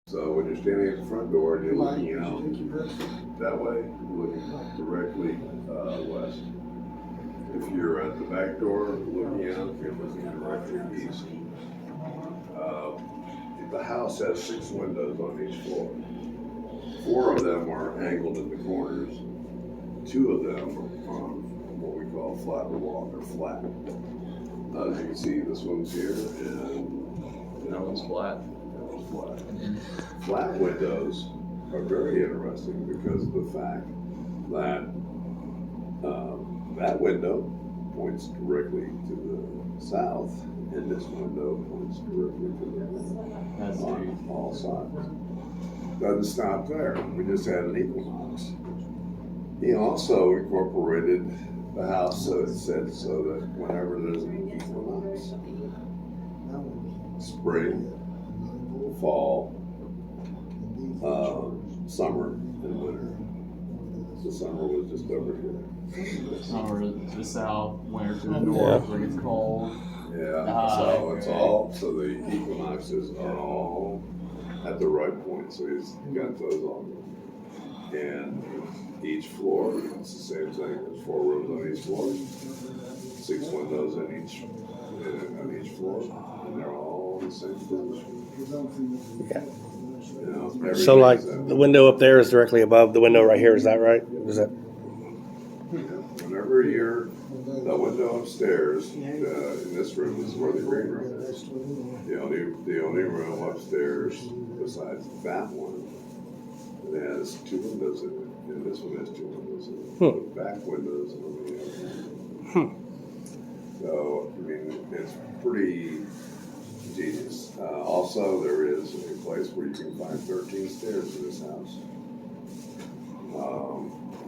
So when you're standing at the front door and you're looking out that way, you're looking directly west. If you're at the back door looking out, you're looking directly east. The house has 6 windows on each floor. 4 of them are angled in the corners. 2 of them are on what we call flat walk or flat. As you can see, this one's here and that one's flat. Flat. Flat windows are very interesting because of the fact that that window points directly to the south, and this window points directly to the north on all sides. Doesn't stop there. We just had an equinox. He also incorporated the house so it said so that whenever there's an equinox, spring, fall, summer, and winter. The summer was just over here. Summer to the south, winter to the north, where it gets cold. Yeah, so it's all, so the equinoxes are all at the right point, so he's got those on. And each floor, it's the same thing, there's 4 rooms on each floor, 6 windows on each floor, and they're all the same position. Yeah. You know, So like the window up there is directly above the window right here, is that right? Is that? Whenever you're the window upstairs, in this room is where the green room is. The only room upstairs besides that one that has 2 windows in it, and this one has 2 windows in it. The back windows on the other one. So I mean, it's pretty genius. Also, there is a place where you can find 13 stairs in this house.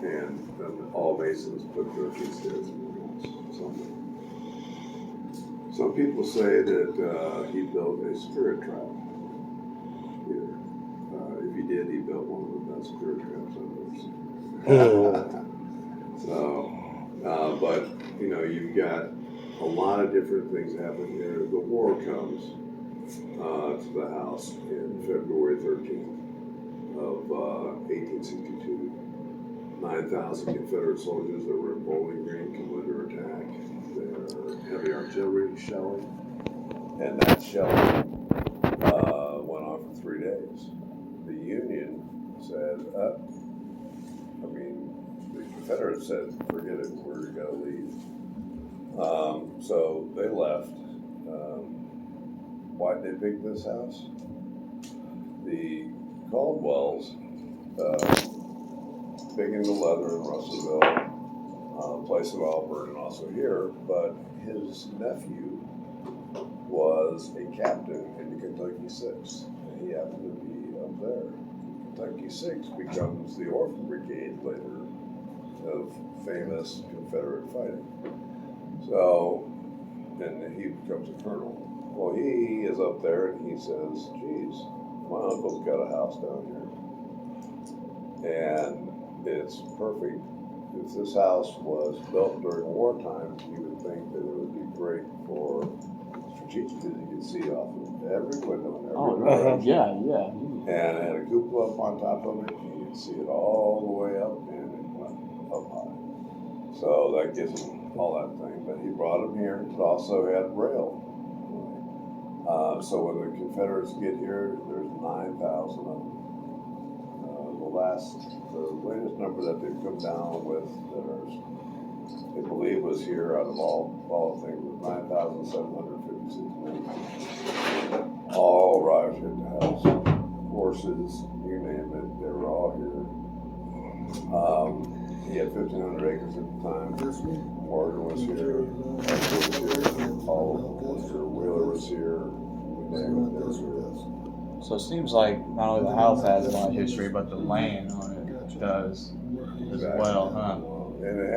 And all masons put 13 stairs in the house somewhere. Some people say that he built a spirit trap here. If he did, he built one of the best spirit traps I've ever seen. So, but you know, you've got a lot of different things happening here. The war comes to the house in February 13th of 1862. 9,000 Confederate soldiers that were in Bowling Green come under attack. Their heavy artillery shelling, and that shelling went on for 3 days. The Union said, the Confederates said, forget it, we're going to leave. So they left. Why did they pick this house? The Caldwells, big into leather in Russellville, place in Auburn and also here, but his nephew was a captain in the Kentucky Six, and he happened to be up there. Kentucky Six becomes the Orphan Brigade later of famous Confederate fighting. So, and he becomes a colonel. Well, he is up there and he says, geez, my uncle's got a house down here. And it's perfect. If this house was built during wartime, you would think that it would be great for strategically, you could see off of every window and every window. Yeah. And it had a cupola up on top of it, and you could see it all the way up, and it went up high. So that gives him all that thing. But he brought him here. It also had rail. So when the Confederates get here, there's 9,000 of them. The latest number that they've come down with that they believe was here out of all things was 9,756 men. All arrived here at the house. Horses, you name it, they were all here. He had 1,500 acres at the time. Morgan was here, Arthur was here, all of them was here, Wheeler was here, you name it, they were here. So it seems like not only the house has a lot of history, but the land on it does as well, huh? And it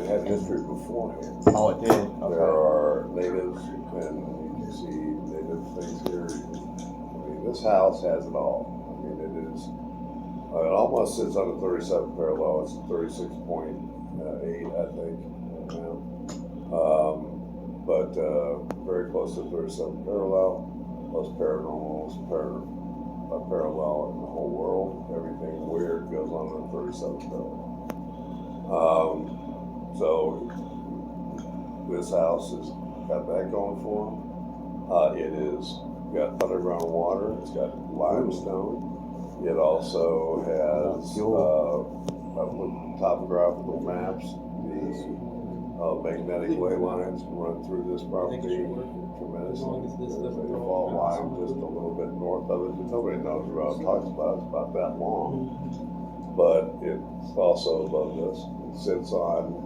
had history beforehand. Oh, it did? Okay. There are natives, and you can see native things here. I mean, this house has it all. I mean, it almost sits on the 37th parallel. It's 36.8, I think, now. But very close to the 37th parallel. Most paranormals, a parallel in the whole world. Everything weird goes on in the 37th parallel. So this house has got that going for them. It is got underground water. It's got limestone. It also has topographical maps. The magnetic ley lines run through this property tremendously. There's a fault line just a little bit north of it that nobody knows about. Talks about it's about that long, but it's also above this. It sits on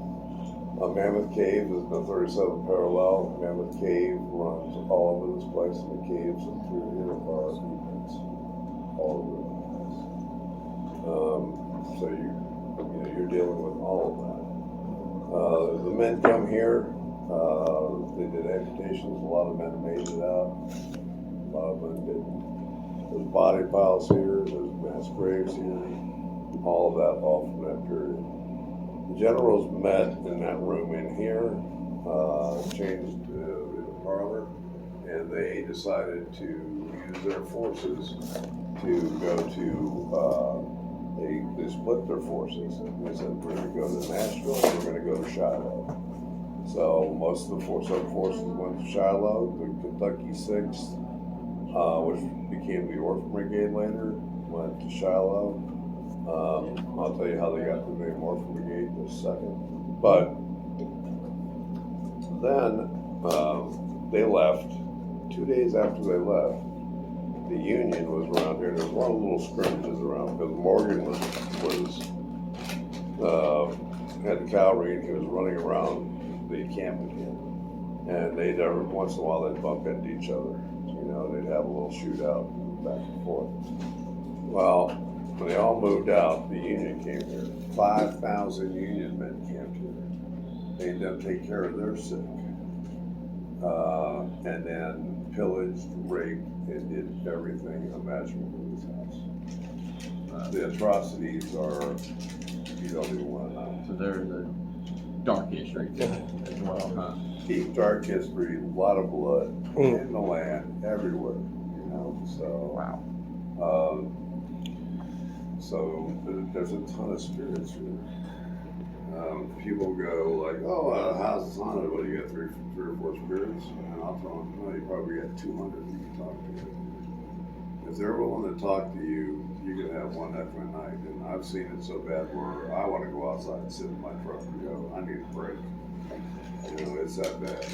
a Mammoth Cave is the 37th parallel. Mammoth Cave runs all over this place, and the caves through here are defense all over the place. So you're dealing with all of that. The men come here. They did amputations. A lot of men made it out. A lot of them didn't. There's body piles here. There's mass graves here. All of that, all from that period. The generals met in that room in here, changed in the parlor, and they decided to use their forces to go to, they split their forces. They said, we're going to go to Nashville, we're going to go to Shiloh. So most of the forces went to Shiloh. The Kentucky 6th, which became the Orphan Brigade later, went to Shiloh. I'll tell you how they got the name Orphan Brigade in a second. But then they left. 2 days after they left, the Union was around here. There was a lot of little scrimmages around because Morgan had the cavalry and he was running around the encampment here. And they'd every once in a while they'd bump into each other. They'd have a little shootout back and forth. Well, when they all moved out, the Union came here. 5,000 Union men camped here. They didn't take care of their sick. And then pillaged, raped, and did everything imaginable in this house. The atrocities are, you don't even want to know. So there's a dark history to it as well, huh? Deep, dark history, a lot of blood in the land, everywhere, so. Wow. So there's a ton of spirits here. People go like, oh, the house is haunted. What, you got three or four spirits? And I'll tell them, no, you probably got 200 you can talk to. If they're willing to talk to you, you can have one heck of a night. And I've seen it so bad where I want to go outside and sit in my truck and go, I need a break. It's that bad.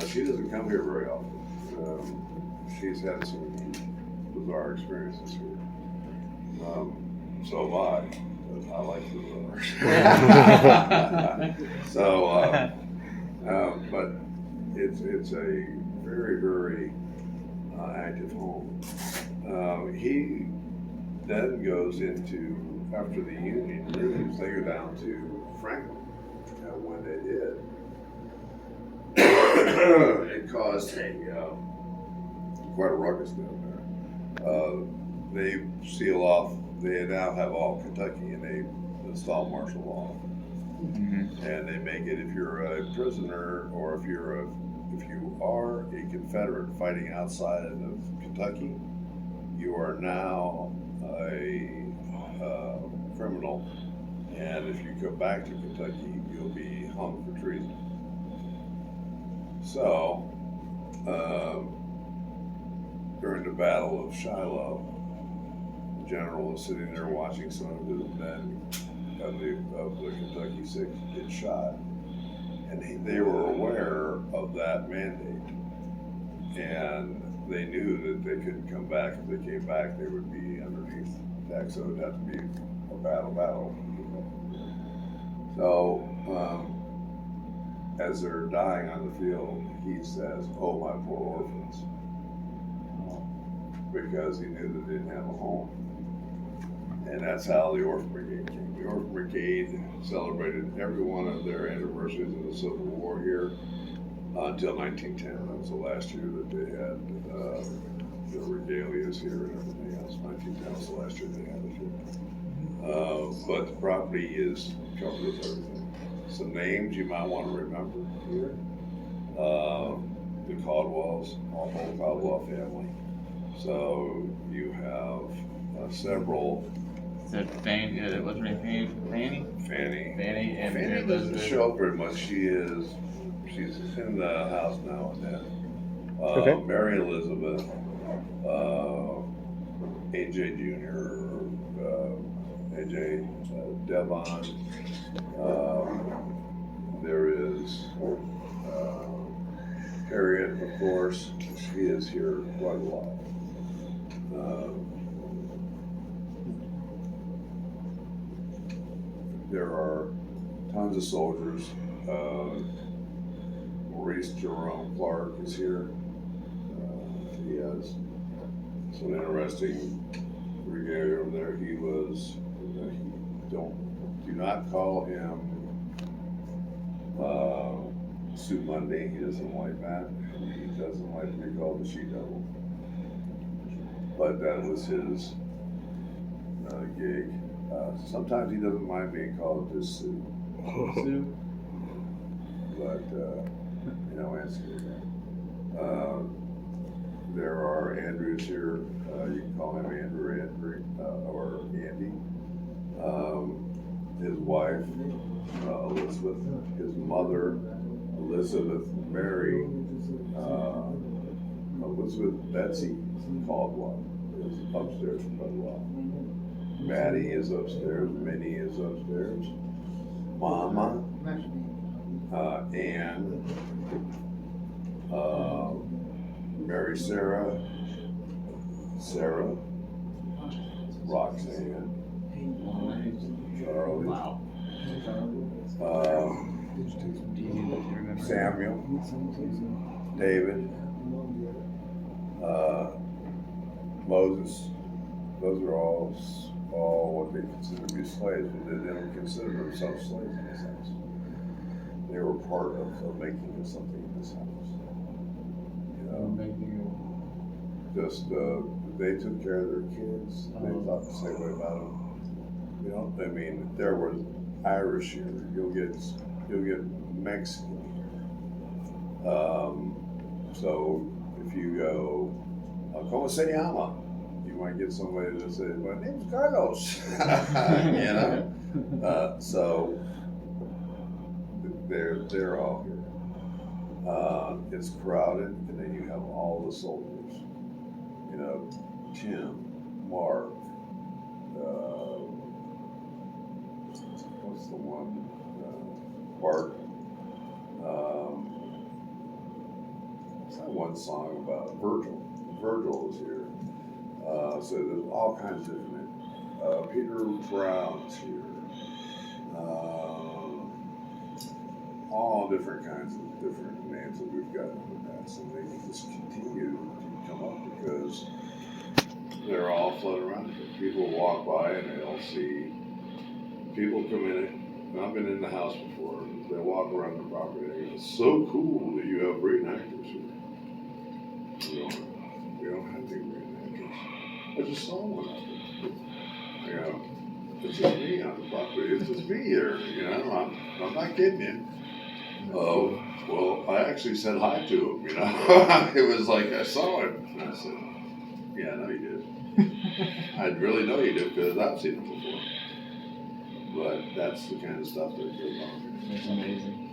She doesn't come here very often. She's had some bizarre experiences here. So have I. I like bizarre. So, but it's a very, very active home. He then goes into, after the Union leaves, they go down to Franklin. When they did, it caused quite a ruckus down there. They seal off. They now have all Kentucky, and they install martial law. Mm-hmm. And they make it, if you're a prisoner or if you are a Confederate fighting outside of Kentucky, you are now a criminal. And if you go back to Kentucky, you'll be hung for treason. So, during the Battle of Shiloh, the general was sitting there watching some of his men of the Kentucky 6th get shot. And they were aware of that mandate. And they knew that they couldn't come back. If they came back, they would be underneath attack. So it would have to be a battle. So, as they're dying on the field, he says, "Oh, my poor orphans," because he knew that they didn't have a home. And that's how the Orphan Brigade came. The Orphan Brigade celebrated every one of their anniversaries of the Civil War here until 1910. That was the last year that they had the regalias here and everything else. 1910 was the last year they had it here. But the property is covered with everything. Some names you might want to remember here. The Caldwells, the whole Caldwell family. So you have several. Said Fanny, what's her name? Fanny? Fanny. Fanny and Fanny doesn't Elizabeth. show up very much. She's in the house now and then. Okay. Mary Elizabeth, AJ Jr., AJ Devon. There is Harriet, of course. She is here quite a lot. There are tons of soldiers. Maurice Jerome Clark is here. He has some interesting regalia over there. He was, do not call him Sue Monday. He doesn't like that. He doesn't like to be called the She-Devil. But that was his gig. Sometimes he doesn't mind being called just Sue. Sue? But, answer that. There are Andrews here. You can call him Andrew, or Andy. His wife, Elizabeth. His mother, Elizabeth Mary. Elizabeth Betsy Caldwell is upstairs for quite a while. Maddie is upstairs. Minnie is upstairs. Mama. Anne. Mary Sarah. Roxanne. Charlie. Wow. Samuel. David. Moses. Those are all what they consider to be slaves, but they don't consider themselves slaves in this house. They were part of making something in this house. Just they took care of their kids. They thought the same way about them. I mean, there was Irish here. You'll get Mexican here. So if you go, ¿Cómo se llama? You might get somebody to say, my name's Carlos. So they're all here. It's crowded, and then you have all the soldiers. Tim, Mark, what's the one? Bart. What's that one song about? Virgil. Virgil is here. So there's all kinds of different. Peter Brown's here. All different kinds of different names that we've got in the past, and they just continue to come up because they're all floating around here. People walk by and they'll see people come in. And I've been in the house before. They walk around the property. They go, "It's so cool that you have reenactors here." We don't have any reenactors. I just saw one out there. It's just me on the property. It's just me here. I'm not kidding you. Oh, well, I actually said hi to him. It was like I saw him. And I said, "Yeah, I know you did." I really know you did because I've seen him before. But that's the kind of stuff that goes on here. It's amazing.